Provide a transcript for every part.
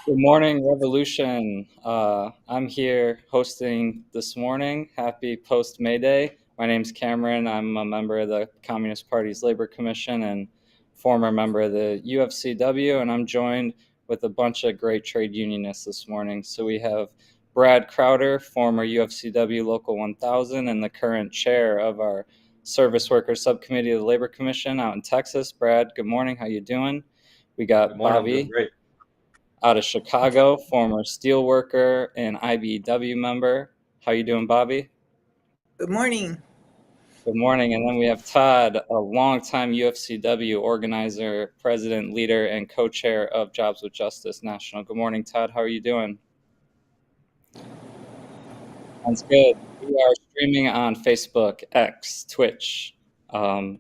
Good morning, Revolution. I'm here hosting this morning. Happy post May Day. My name's Cameron. I'm a member of the Communist Party's Labor Commission and former member of the UFCW, and I'm joined with a bunch of great trade unionists this morning. So we have Brad Crowder, former UFCW Local 1000 and the current chair of our Service Workers Subcommittee of the Labor Commission out in Texas. Brad, good morning. How you doing? We Good got morning. I'm doing Bobby great. out of Chicago, former steelworker and IBEW member. How you doing, Bobby? Good morning. Good morning. And then we have Todd, a longtime UFCW organizer, president, leader, and co-chair of Jobs with Justice National. Good morning, Todd. How are you doing? Sounds good. We are streaming on Facebook, X, Twitch, um,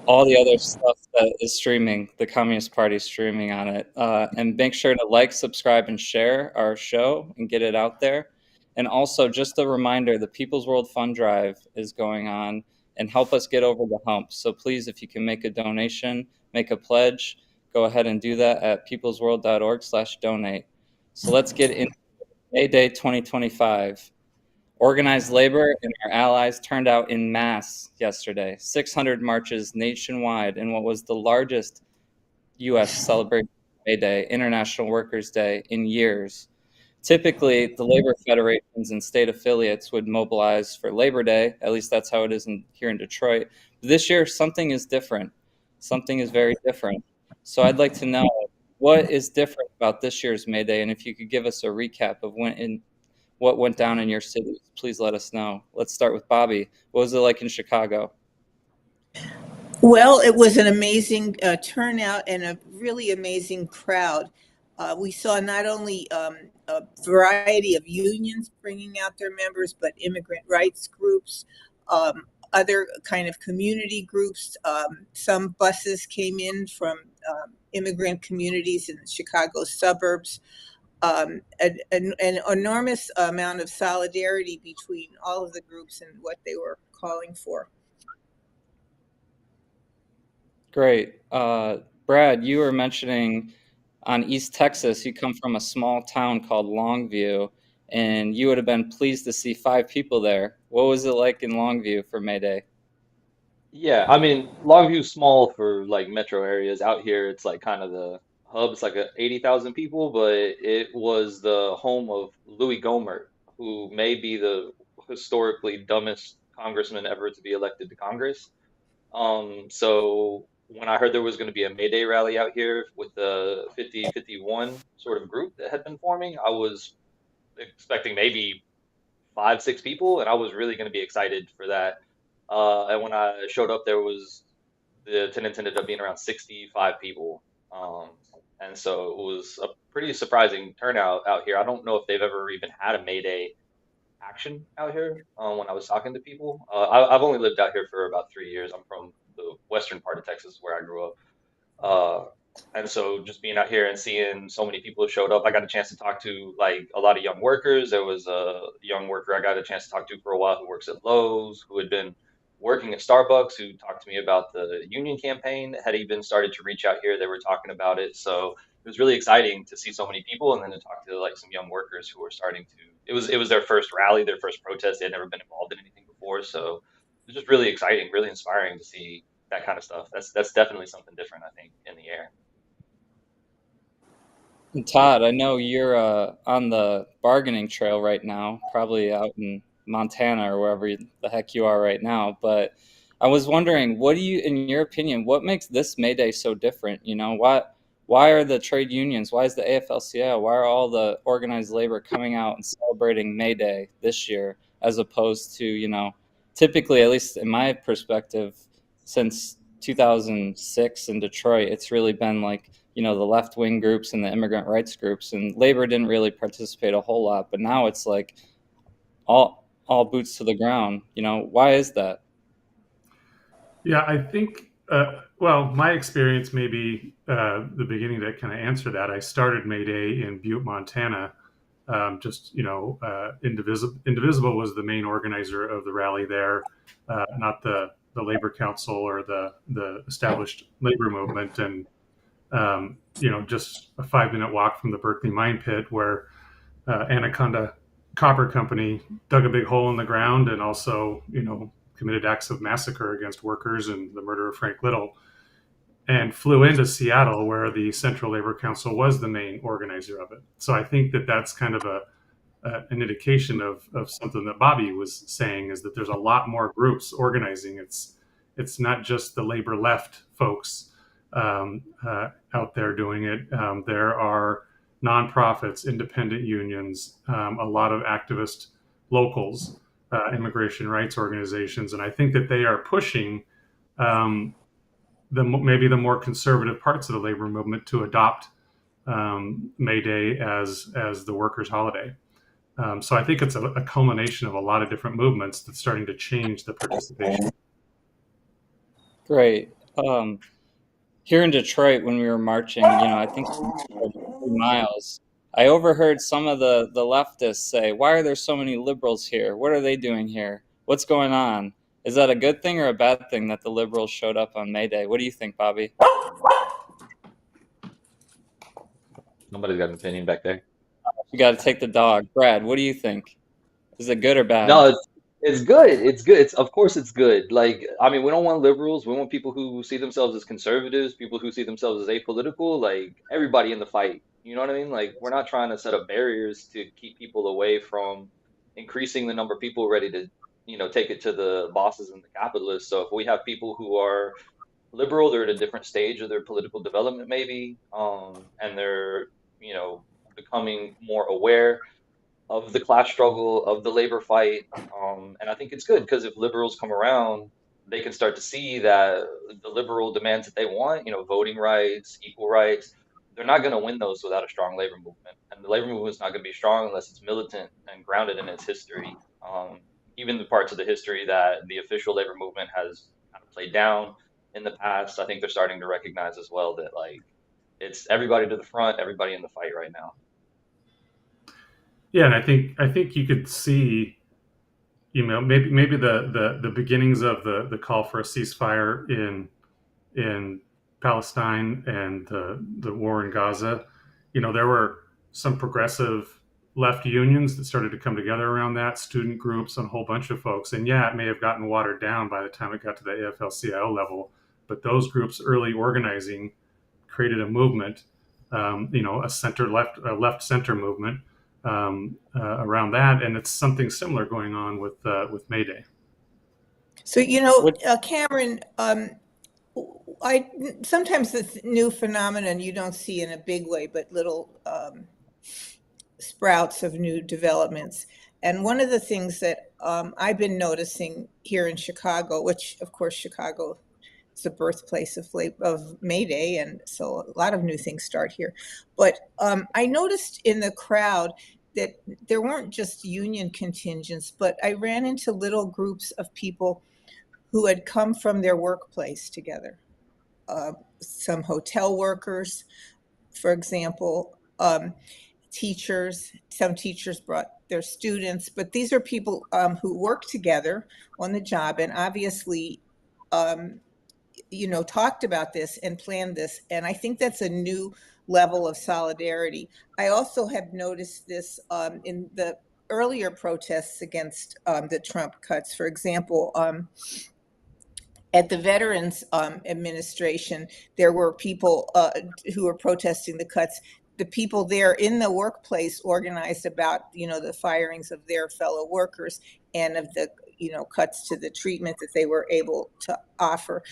all the other stuff that is streaming. The Communist Party is streaming on it. And make sure to like, subscribe, and share our show and get it out there. And also, just a reminder, the People's World Fund Drive is going on and help us get over the hump. So please, if you can make a donation, make a pledge, go ahead and do that at peoplesworld.org/donate. So let's get into May Day 2025. Organized labor and our allies turned out in mass yesterday. 600 marches nationwide in what was the largest U.S. celebration of May Day, International Workers' Day, in years. Typically, the labor federations and state affiliates would mobilize for Labor Day. At least that's how it is here in Detroit. But this year, something is different. Something is very different. So I'd like to know what is different about this year's May Day, and if you could give us a recap of what went down in your cities, please let us know. Let's start with Bobby. What was it like in Chicago? Well, it was an amazing turnout and a really amazing crowd. We saw not only a variety of unions bringing out their members, but immigrant rights groups, other kind of community groups. Some buses came in from immigrant communities in the Chicago suburbs. An enormous amount of solidarity between all of the groups and what they were calling for. Great. Brad, you were mentioning on East Texas, you come from a small town called Longview, and you would have been pleased to see 5 people there. What was it like in Longview for May Day? Yeah, I mean, Longview's small for like metro areas. Out here, it's like kind of the hub. It's like 80,000 people, but it was the home of Louis Gohmert, who may be the historically dumbest congressman ever to be elected to Congress. So when I heard there was going to be a May Day rally out here with the 50-51 sort of group that had been forming, I was expecting maybe five, six people, and I was really going to be excited for that. And when I showed up, the attendance ended up being around 65 people. Um, and so it was a pretty surprising turnout out here. I don't know if they've ever even had a May Day action out here when I was talking to people. I've only lived out here for about 3 years. I'm from the western part of Texas where I grew up. Uh, and so just being out here and seeing so many people who showed up, I got a chance to talk to like a lot of young workers. There was a young worker I got a chance to talk to for a while who works at Lowe's, who had been working at Starbucks, who talked to me about the union campaign, had even started to reach out here. They were talking about it. So it was really exciting to see so many people and then to talk to like some young workers who were starting to, it was their first rally, their first protest. They had never been involved in anything before. So it was just really exciting, really inspiring to see that kind of stuff. That's definitely something different, I think, in the air. And Todd, I know you're on the bargaining trail right now, probably out in Montana or wherever the heck you are right now. But I was wondering, what do you, in your opinion, what makes this May Day so different? Why are the trade unions, why is the AFL-CIO, why are all the organized labor coming out and celebrating May Day this year, as opposed to, typically, at least in my perspective, since 2006 in Detroit, it's really been like, the left wing groups and the immigrant rights groups, and labor didn't really participate a whole lot. But now it's like all boots to the ground. Why is that? Yeah, I think, well, my experience may be the beginning to kind of answer that. I started May Day in Butte, Montana. Indivisible was the main organizer of the rally there, not the Labor Council or the established labor movement. And just a 5-minute walk from the Berkeley mine pit where Anaconda Copper Company dug a big hole in the ground and also, committed acts of massacre against workers and the murder of Frank Little, and flew into Seattle, where the Central Labor Council was the main organizer of it. So I think that that's kind of an indication of something that Bobby was saying, is that there's a lot more groups organizing. It's not just the labor left folks out there doing it. There are nonprofits, independent unions, a lot of activist locals, immigration rights organizations, and I think that they are pushing maybe the more conservative parts of the labor movement to adopt May Day as the workers' holiday. So I think it's a culmination of a lot of different movements that's starting to change the participation. Great. Here in Detroit, when we were marching, I think 3 miles, I overheard some of the leftists say, "Why are there so many liberals here? What are they doing here? What's going on?" Is that a good thing or a bad thing that the liberals showed up on May Day? What do you think, Bobby? Somebody's got an opinion back there. You got to take the dog. Brad, what do you think? Is it good or bad? No, it's good. It's good. Of course it's good. Like, I mean, we don't want liberals. We want people who see themselves as conservatives, people who see themselves as apolitical, like everybody in the fight. You know what I mean? Like, we're not trying to set up barriers to keep people away from increasing the number of people ready to, take it to the bosses and the capitalists. So if we have people who are liberal, they're at a different stage of their political development, maybe, and they're, becoming more aware of the class struggle, of the labor fight. And I think it's good because if liberals come around, they can start to see that the liberal demands that they want, voting rights, equal rights, they're not going to win those without a strong labor movement. And the labor movement is not going to be strong unless it's militant and grounded in its history. Even the parts of the history that the official labor movement has kind of played down in the past, I think they're starting to recognize as well that, like, it's everybody to the front, everybody in the fight right now. Yeah, and I think you could see, maybe the beginnings of the call for a ceasefire in Palestine and the war in Gaza. There were some progressive left unions that started to come together around that, student groups, and a whole bunch of folks. And yeah, it may have gotten watered down by the time it got to the AFL-CIO level, but those groups early organizing created a movement, a left center movement around that, and it's something similar going on with May Day. So Cameron, I sometimes the new phenomenon you don't see in a big way, but little sprouts of new developments. And one of the things that I've been noticing here in Chicago, which of course Chicago is the birthplace of May Day, and so a lot of new things start here. But I noticed in the crowd that there weren't just union contingents, but I ran into little groups of people who had come from their workplace together. Some hotel workers, for example, teachers. Some teachers brought their students, but these are people who work together on the job and obviously talked about this and planned this. And I think that's a new level of solidarity. I also have noticed this in the earlier protests against the Trump cuts. For example, at the Veterans Administration, there were people who were protesting the cuts. The people there in the workplace organized about, the firings of their fellow workers and of the, cuts to the treatment that they were able to offer.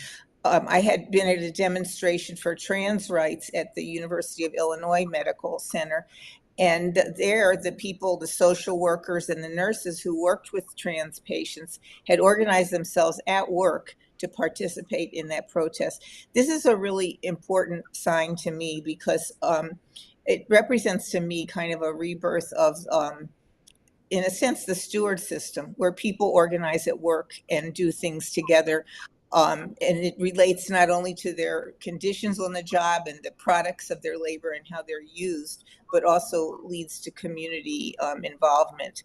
I had been at a demonstration for trans rights at the University of Illinois Medical Center. And there, the people, the social workers and the nurses who worked with trans patients had organized themselves at work to participate in that protest. This is a really important sign to me because it represents to me kind of a rebirth of, in a sense, the steward system, where people organize at work and do things together. And it relates not only to their conditions on the job and the products of their labor and how they're used, but also leads to community involvement.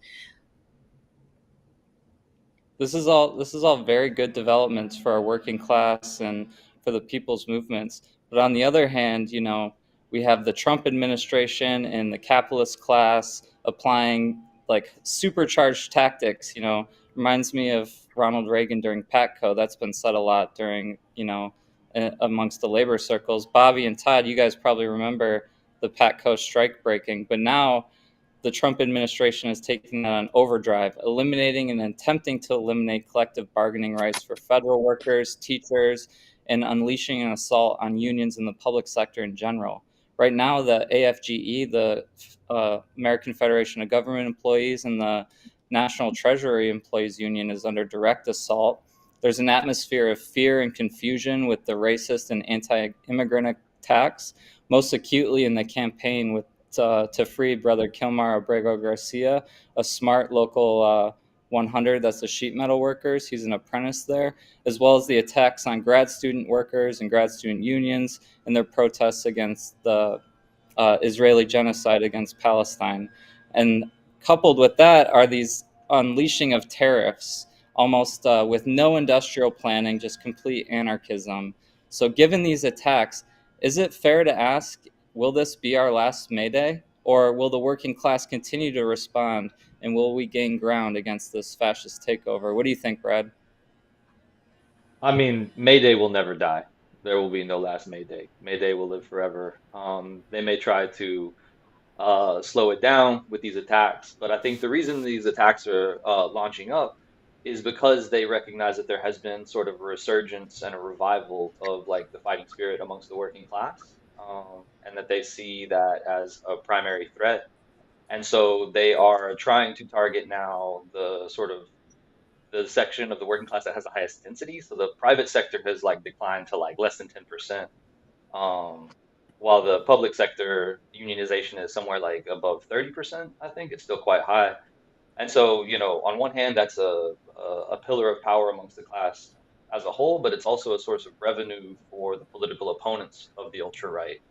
This is all very good developments for our working class and for the people's movements. But on the other hand, we have the Trump administration and the capitalist class applying like supercharged tactics. Reminds me of Ronald Reagan during PATCO. That's been said a lot during, amongst the labor circles. Bobby and Todd, you guys probably remember the PATCO strike breaking, but now the Trump administration is taking that on overdrive, eliminating and attempting to eliminate collective bargaining rights for federal workers, teachers, and unleashing an assault on unions in the public sector in general. Right now, the AFGE, the American Federation of Government Employees, and the National Treasury Employees Union is under direct assault. There's an atmosphere of fear and confusion with the racist and anti-immigrant attacks, most acutely in the campaign to free Brother Kilmar Abrego Garcia, a smart local 100 that's the sheet metal workers. He's an apprentice there, as well as the attacks on grad student workers and grad student unions and their protests against the Israeli genocide against Palestine. And coupled with that are these unleashing of tariffs, almost with no industrial planning, just complete anarchism. So given these attacks, is it fair to ask, will this be our last May Day? Or will the working class continue to respond, and will we gain ground against this fascist takeover? What do you think, Brad? I mean, May Day will never die. There will be no last May Day. May Day will live forever. They may try to slow it down with these attacks, but I think the reason these attacks are launching up is because they recognize that there has been sort of a resurgence and a revival of like the fighting spirit amongst the working class, and that they see that as a primary threat. And so they are trying to target now the sort of the section of the working class that has the highest density. So the private sector has like declined to like less than 10%, um, while the public sector unionization is somewhere like above 30%. I think it's still quite high. And so, on one hand, that's a pillar of power amongst the class as a whole, but it's also a source of revenue for the political opponents of the ultra right.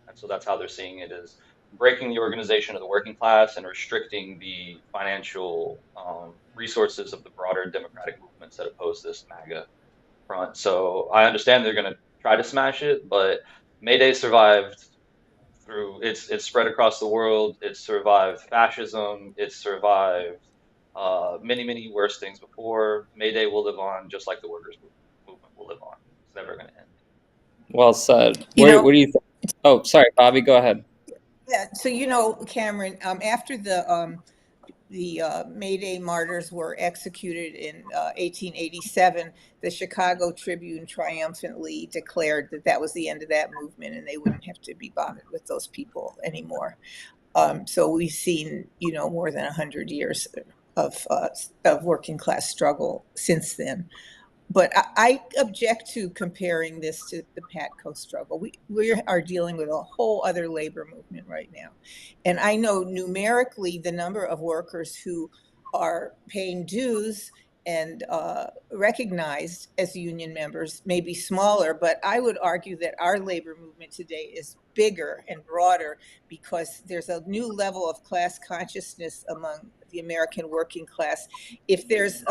And so that's how they're seeing it, as breaking the organization of the working class and restricting the financial resources of the broader democratic movements that oppose this MAGA front. So I understand they're going to try to smash it, but May Day survived through it's spread across the world. It's survived fascism. It's survived many worse things before. May Day will live on, just like the workers' movement will live on. It's never going to end. Well said. You What, know, what do you think? Oh, sorry, Bobby, go ahead. yeah. So Cameron, after the May Day martyrs were executed in 1887, the Chicago Tribune triumphantly declared that that was the end of that movement, and they wouldn't have to be bothered with those people anymore. So we've seen, more than 100 years of working class struggle since then. But I object to comparing this to the PATCO struggle. We are dealing with a whole other labor movement right now. And I know numerically the number of workers who are paying dues and recognized as union members may be smaller, but I would argue that our labor movement today is bigger and broader because there's a new level of class consciousness among the American working class. If there's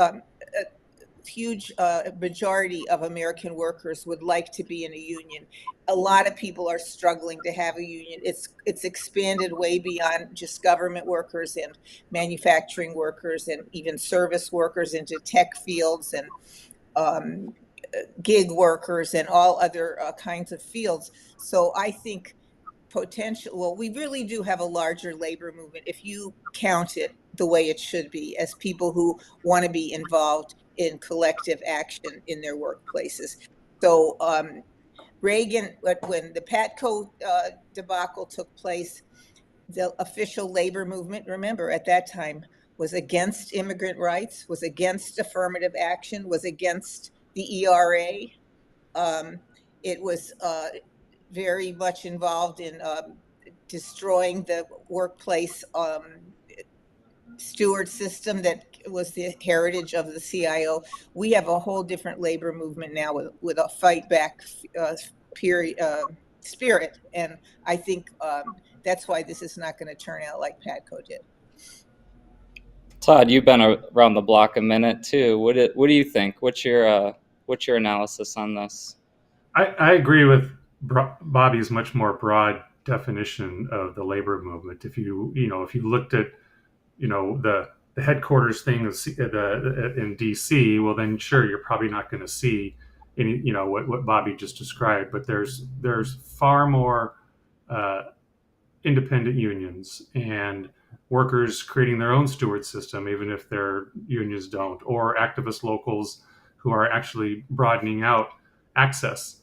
huge majority of American workers would like to be in a union. A lot of people are struggling to have a union. It's expanded way beyond just government workers and manufacturing workers and even service workers into tech fields and gig workers and all other kinds of fields. So I think we really do have a larger labor movement if you count it the way it should be, as people who want to be involved in collective action in their workplaces. So Reagan, when the PATCO debacle took place, the official labor movement, remember, at that time was against immigrant rights, was against affirmative action, was against the ERA. It was very much involved in destroying the workplace steward system that was the heritage of the CIO. We have a whole different labor movement now with a fight back spirit. And I think that's why this is not going to turn out like PATCO did. Todd, you've been around the block a minute too. What do you think? What's your analysis on this? I agree with Bobby's much more broad definition of the labor movement. If you looked at the headquarters thing in DC, well then sure you're probably not going to see any what Bobby just described. But there's far more uh, independent unions and workers creating their own steward system, even if their unions don't, or activist locals who are actually broadening out access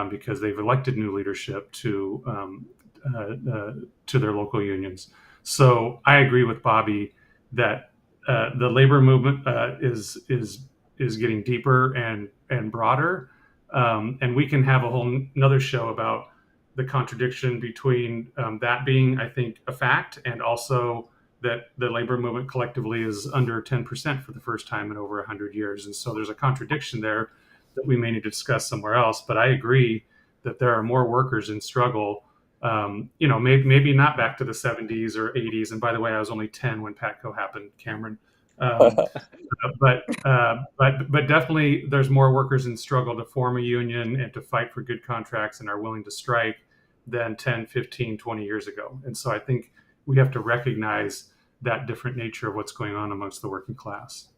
because they've elected new leadership to their local unions. So I agree with Bobby that the labor movement is getting deeper and broader, and we can have a whole another show about the contradiction between that being, I think, a fact, and also that the labor movement collectively is under 10% for the first time in over 100 years. And so there's a contradiction there that we may need to discuss somewhere else. But I agree that there are more workers in struggle. Maybe not back to the 70s or 80s. And by the way, I was only 10 when Patco happened, Cameron. Um, but definitely there's more workers in struggle to form a union and to fight for good contracts and are willing to strike than 10, 15, 20 years ago. And so I think we have to recognize that different nature of what's going on amongst the working class.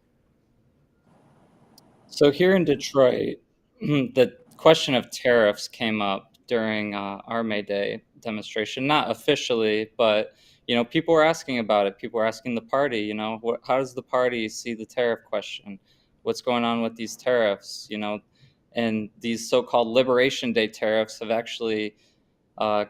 So here in Detroit, the question of tariffs came up during our May Day demonstration, not officially, but people were asking about it. People were asking the party, how does the party see the tariff question? What's going on with these tariffs? And these so-called Liberation Day tariffs have actually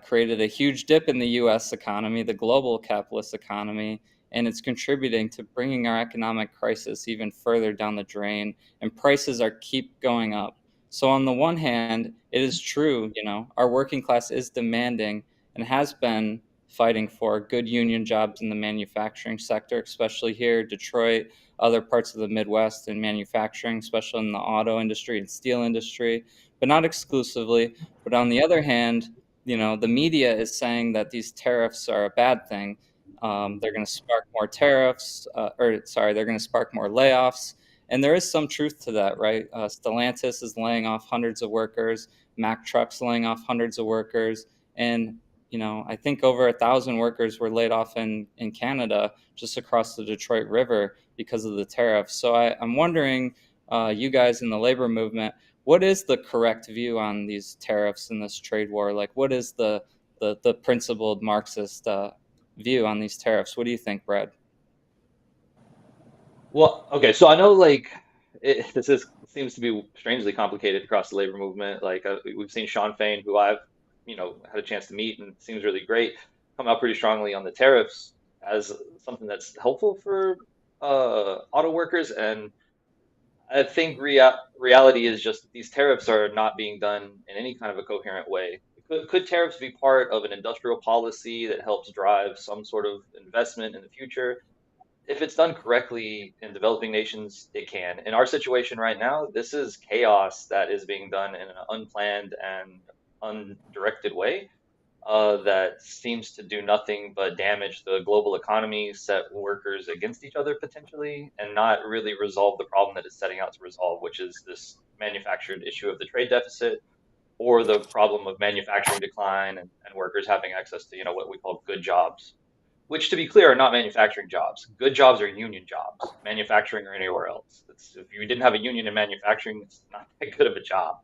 created a huge dip in the U.S. economy, the global capitalist economy, and it's contributing to bringing our economic crisis even further down the drain, and prices keep going up. So on the one hand, it is true, our working class is demanding and has been fighting for good union jobs in the manufacturing sector, especially here, Detroit, other parts of the Midwest in manufacturing, especially in the auto industry and steel industry, but not exclusively. But on the other hand, the media is saying that these tariffs are a bad thing. They're going to spark more tariffs, they're going to spark more layoffs. And there is some truth to that, right? Stellantis is laying off hundreds of workers, Mack Trucks laying off hundreds of workers. And, I think over 1,000 workers were laid off in Canada just across the Detroit River because of the tariffs. So I'm wondering, you guys in the labor movement, what is the correct view on these tariffs and this trade war? Like, what is the principled Marxist view on these tariffs? What do you think, Brad? Well, okay, so I know seems to be strangely complicated across the labor movement. Like we've seen Sean Fain, who I've had a chance to meet and seems really great, come out pretty strongly on the tariffs as something that's helpful for auto workers. And I think reality is just that these tariffs are not being done in any kind of a coherent way. Could tariffs be part of an industrial policy that helps drive some sort of investment in the future? If it's done correctly in developing nations, it can. In our situation right now, this is chaos that is being done in an unplanned and undirected way that seems to do nothing but damage the global economy, set workers against each other potentially, and not really resolve the problem that it's setting out to resolve, which is this manufactured issue of the trade deficit or the problem of manufacturing decline and workers having access to, what we call good jobs, which, to be clear, are not manufacturing jobs. Good jobs are union jobs, manufacturing or anywhere else. If you didn't have a union in manufacturing, it's not that good of a job.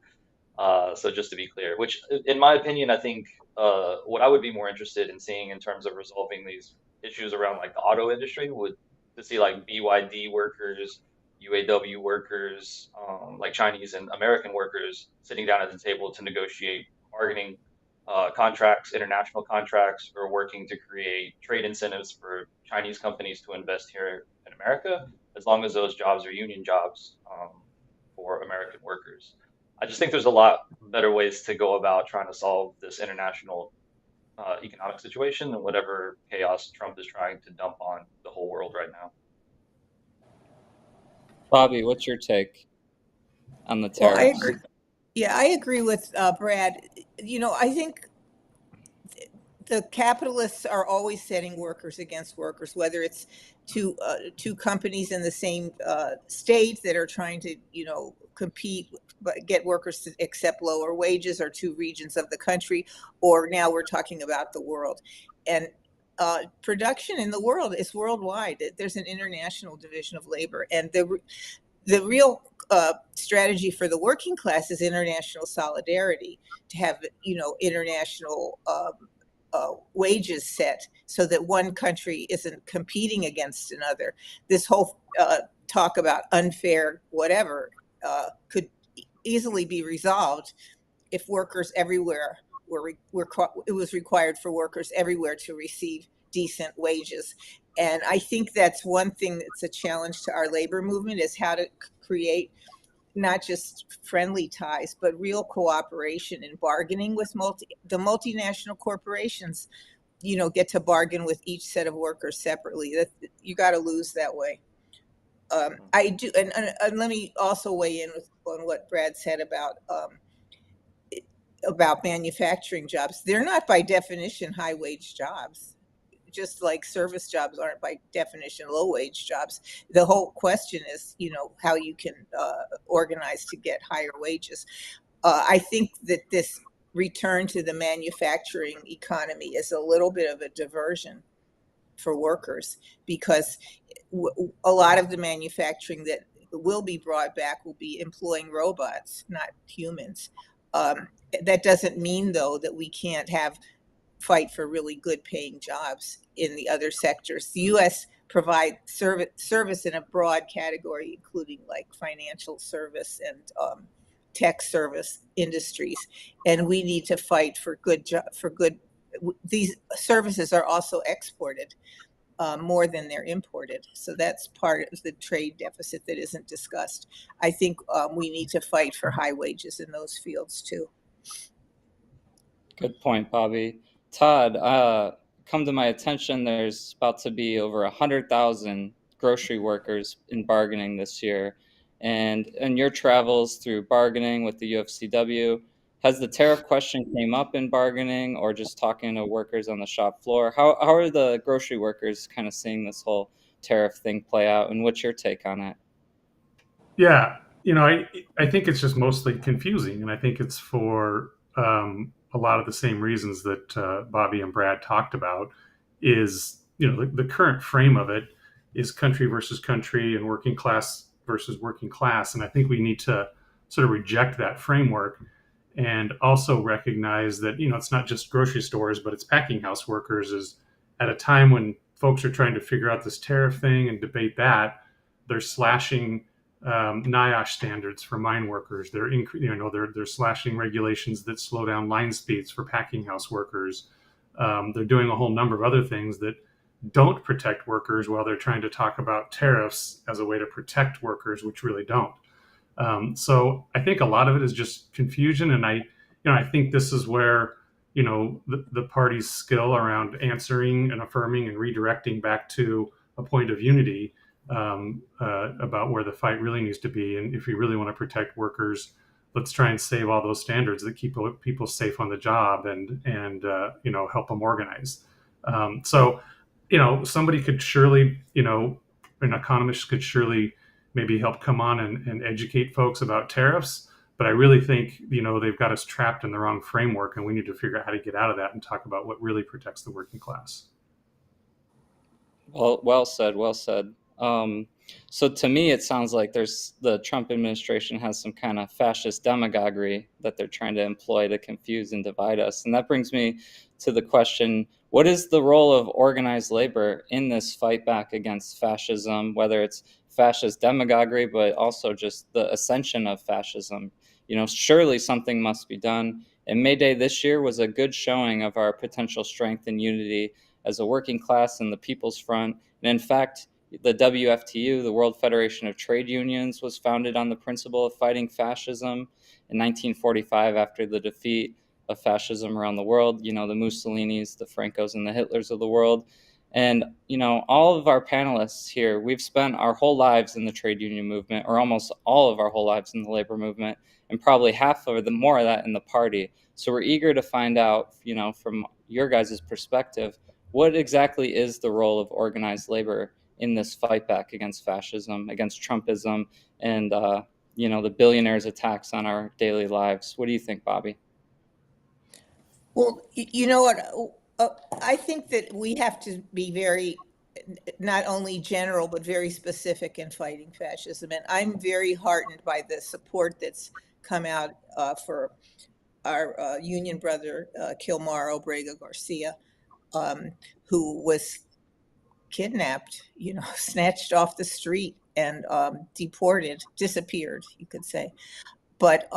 So just to be clear, which in my opinion, I think what I would be more interested in seeing in terms of resolving these issues around like the auto industry would to see like BYD workers, UAW workers, like Chinese and American workers sitting down at the table to negotiate bargaining contracts, international contracts, or working to create trade incentives for Chinese companies to invest here in America, as long as those jobs are union jobs for American workers. I just think there's a lot better ways to go about trying to solve this international economic situation than whatever chaos Trump is trying to dump on the whole world right now. Bobby, what's your take on the Well, I tariffs? agree. Yeah, I agree with Brad. I think the capitalists are always setting workers against workers, whether it's two companies in the same state that are trying to, compete get workers to accept lower wages, or 2 regions of the country, or now we're talking about the world. And production in the world is worldwide. There's an international division of labor, and the real strategy for the working class is international solidarity, to have international wages set so that one country isn't competing against another. This whole talk about unfair whatever could easily be resolved if workers everywhere it was required for workers everywhere to receive decent wages. And I think that's one thing that's a challenge to our labor movement, is how to create not just friendly ties, but real cooperation and bargaining with the multinational corporations. Get to bargain with each set of workers separately. That you got to lose that way. I do, and let me also weigh in on what Brad said about manufacturing jobs. They're not by definition high wage jobs, just like service jobs aren't by definition low wage jobs. The whole question is, how you can organize to get higher wages. I think that this return to the manufacturing economy is a little bit of a diversion for workers, because a lot of the manufacturing that will be brought back will be employing robots, not humans. That doesn't mean, though, that we can't fight for really good paying jobs in the other sectors. The U.S. provides service in a broad category, including like financial service and tech service industries, and we need to fight for good. These services are also exported more than they're imported, so that's part of the trade deficit that isn't discussed. I think we need to fight for high wages in those fields too. Good point, Bobby. Todd, come to my attention, there's about to be over 100,000 grocery workers in bargaining this year. And in your travels through bargaining with the UFCW, has the tariff question came up in bargaining, or just talking to workers on the shop floor? How are the grocery workers kind of seeing this whole tariff thing play out, and what's your take on it? Yeah, I think it's just mostly confusing, and I think it's for a lot of the same reasons that Bobby and Brad talked about. Is the current frame of it is country versus country and working class versus working class, and I think we need to sort of reject that framework and also recognize that it's not just grocery stores, but it's packing house workers. Is at a time when folks are trying to figure out this tariff thing and debate that, they're slashing NIOSH standards for mine workers. They're slashing regulations that slow down line speeds for packing house workers. They're doing a whole number of other things that don't protect workers, while they're trying to talk about tariffs as a way to protect workers, which really don't. So I think a lot of it is just confusion, and I think this is where the party's skill around answering and affirming and redirecting back to a point of unity about where the fight really needs to be. And if we really want to protect workers, let's try and save all those standards that keep people safe on the job, and help them organize. So somebody could surely, an economist could surely maybe help come on and educate folks about tariffs. But I really think they've got us trapped in the wrong framework, and we need to figure out how to get out of that and talk about what really protects the working class. Well said. Well said. So to me, it sounds like the Trump administration has some kind of fascist demagoguery that they're trying to employ to confuse and divide us. And that brings me to the question, what is the role of organized labor in this fight back against fascism, whether it's fascist demagoguery, but also just the ascension of fascism? Surely something must be done. And May Day this year was a good showing of our potential strength and unity as a working class and the People's Front. And in fact, the WFTU, the World Federation of Trade Unions, was founded on the principle of fighting fascism in 1945 after the defeat of fascism around the world, the Mussolinis, the Francos, and the Hitlers of the world. And, all of our panelists here, we've spent our whole lives in the trade union movement, or almost all of our whole lives in the labor movement, and probably half or more of that in the party. So we're eager to find out, from your guys' perspective, what exactly is the role of organized labor in this fight back against fascism, against Trumpism, and the billionaires' attacks on our daily lives. What do you think, Bobby? Well, you know what? I think that we have to be very, not only general, but very specific in fighting fascism. And I'm very heartened by the support that's come out for our union brother, Kilmar Obrego Garcia, who was kidnapped, snatched off the street and deported, disappeared, you could say. But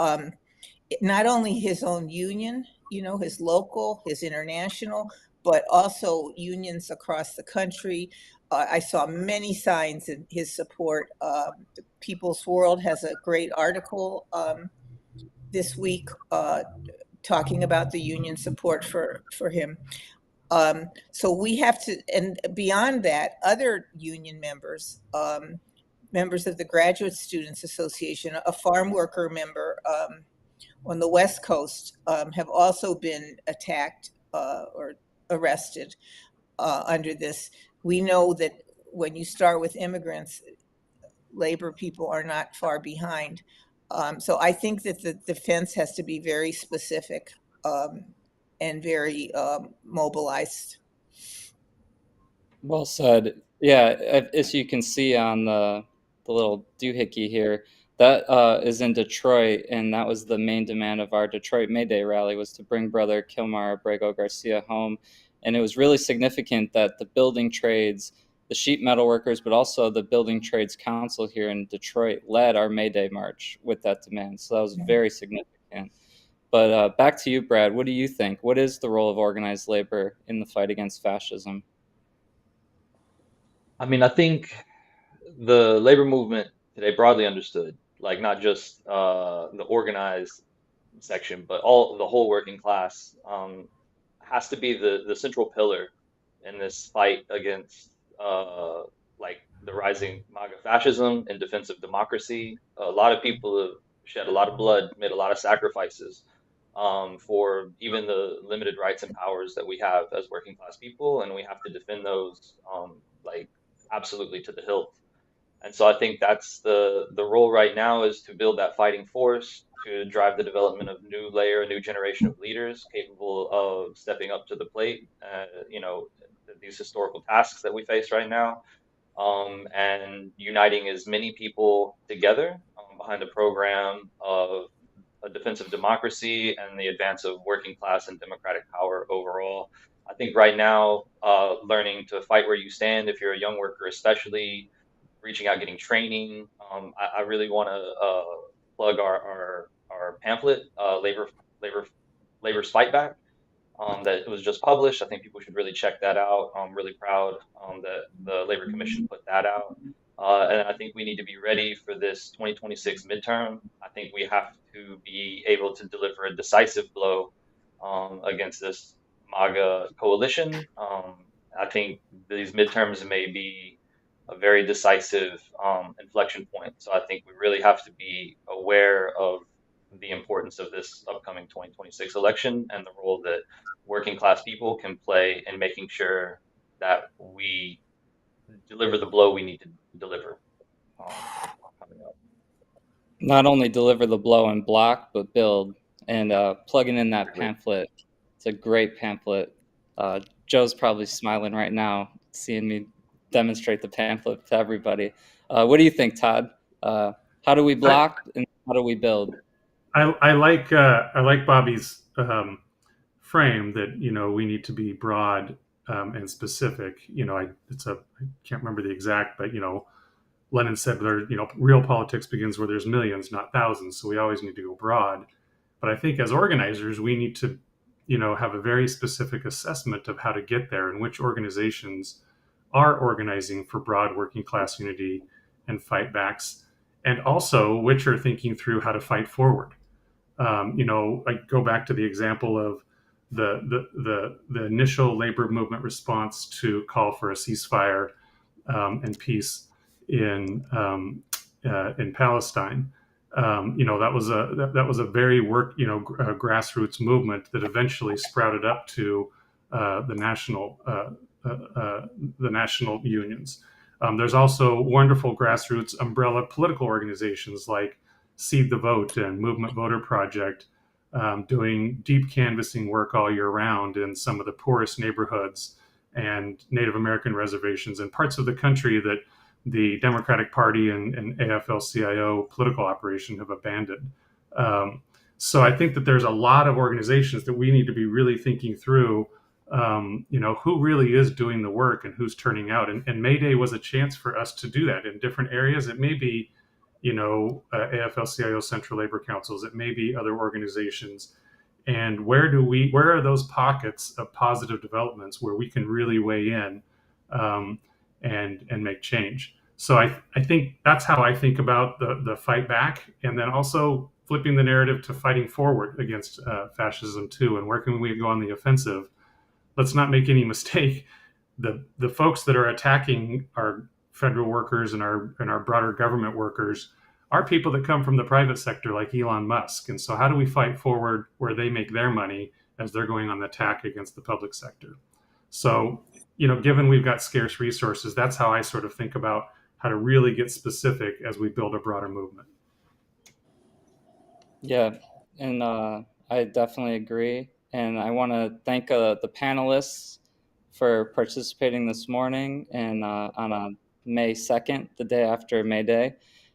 not only his own union, his local, his international, but also unions across the country. I saw many signs in his support. The People's World has a great article this week talking about the union support for him. So we have to, and beyond that, other union members, members of the Graduate Students Association, a farm worker member on the West Coast, have also been attacked or arrested under this. We know that when you start with immigrants, labor people are not far behind. So I think that the defense has to be very specific and very mobilized. Well said. Yeah, as you can see on the little doohickey here, that is in Detroit, and that was the main demand of our Detroit May Day rally, was to bring Brother Kilmar Abrego Garcia home. And it was really significant that the building trades, the sheet metal workers, but also the Building Trades Council here in Detroit led our May Day march with that demand. So that was very significant. But back to you, Brad. What do you think? What is the role of organized labor in the fight against fascism? I mean, I think the labor movement today, broadly understood, like not just the organized section, but the whole working class, has to be the central pillar in this fight against like the rising MAGA fascism in defense of democracy. A lot of people have shed a lot of blood, made a lot of sacrifices for even the limited rights and powers that we have as working class people, and we have to defend those like absolutely to the hilt. And so I think that's the role right now, is to build that fighting force, to drive the development of a new generation of leaders capable of stepping up to the plate, these historical tasks that we face right now, and uniting as many people together behind a program of a defense of democracy and the advance of working class and democratic power overall. I think right now, learning to fight where you stand, if you're a young worker, especially reaching out, getting training. I really want to plug our pamphlet, Labor's Fight Back, that was just published. I think people should really check that out. I'm really proud that the Labor Commission put that out. And I think we need to be ready for this 2026 midterm. I think we have to be able to deliver a decisive blow against this MAGA coalition. I think these midterms may be a very decisive inflection point. So I think we really have to be aware of the importance of this upcoming 2026 election and the role that working class people can play in making sure that we deliver the blow we need to deliver coming up. Not only deliver the blow and block, but build. And plugging in that pamphlet. It's a great pamphlet. Joe's probably smiling right now, seeing me demonstrate the pamphlet to everybody. What do you think, Todd? How do we block and how do we build? I like Bobby's frame that we need to be broad and specific. I can't remember the exact, but Lenin said real politics begins where there's millions, not thousands. So we always need to go broad. But I think as organizers, we need to have a very specific assessment of how to get there and which organizations are organizing for broad working class unity and fight backs, and also which are thinking through how to fight forward. I go back to the example of the initial labor movement response to call for a ceasefire and peace in Palestine. That was a very grassroots movement that eventually sprouted up to the national unions. There's also wonderful grassroots umbrella political organizations like Seed the Vote and Movement Voter Project, doing deep canvassing work all year round in some of the poorest neighborhoods and Native American reservations and parts of the country that the Democratic Party and AFL-CIO political operation have abandoned. So I think that there's a lot of organizations that we need to be really thinking through, who really is doing the work and who's turning out. And May Day was a chance for us to do that in different areas. It may be, AFL-CIO Central Labor Councils. It may be other organizations. And where are those pockets of positive developments where we can really weigh in and make change? So I think that's how I think about the fight back, and then also flipping the narrative to fighting forward against fascism too. And where can we go on the offensive? Let's not make any mistake. The folks that are attacking our federal workers and our broader government workers are people that come from the private sector, like Elon Musk. And so how do we fight forward where they make their money as they're going on the attack against the public sector? So, given we've got scarce resources, that's how I sort of think about how to really get specific as we build a broader movement. Yeah, and I definitely agree. And I want to thank the panelists for participating this morning and on May 2nd, the day after May Day.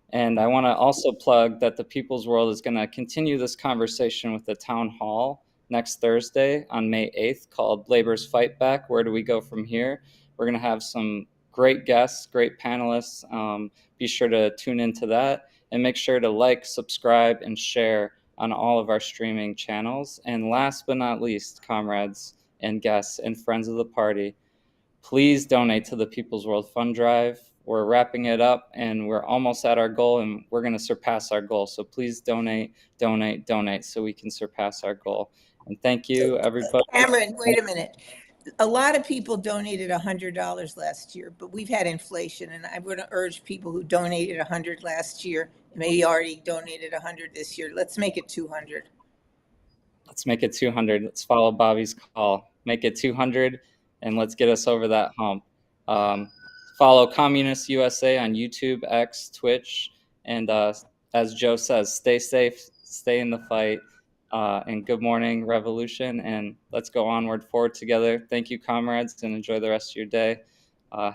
And I want to also plug that the People's World is going to continue this conversation with the town hall next Thursday on May 8th called Labor's Fight Back. Where do we go from here? We're going to have some great guests, great panelists. Be sure to tune into that and make sure to like, subscribe, and share on all of our streaming channels. And last but not least, comrades and guests and friends of the party, please donate to the People's World Fund Drive. We're wrapping it up and we're almost at our goal, and we're going to surpass our goal. So please donate so we can surpass our goal. And thank you, everybody. Cameron, wait a minute. A lot of people donated $100 last year, but we've had inflation, and I'm going to urge people who donated $100 last year, maybe already donated $100 this year. Let's make it $200. Let's make it 200. Let's follow Bobby's call. Make it 200, and let's get us over that hump. Follow Communist USA on YouTube, X, Twitch, and as Joe says, stay safe, stay in the fight, and good morning, revolution, and let's go onward forward together. Thank you, comrades, and enjoy the rest of your day.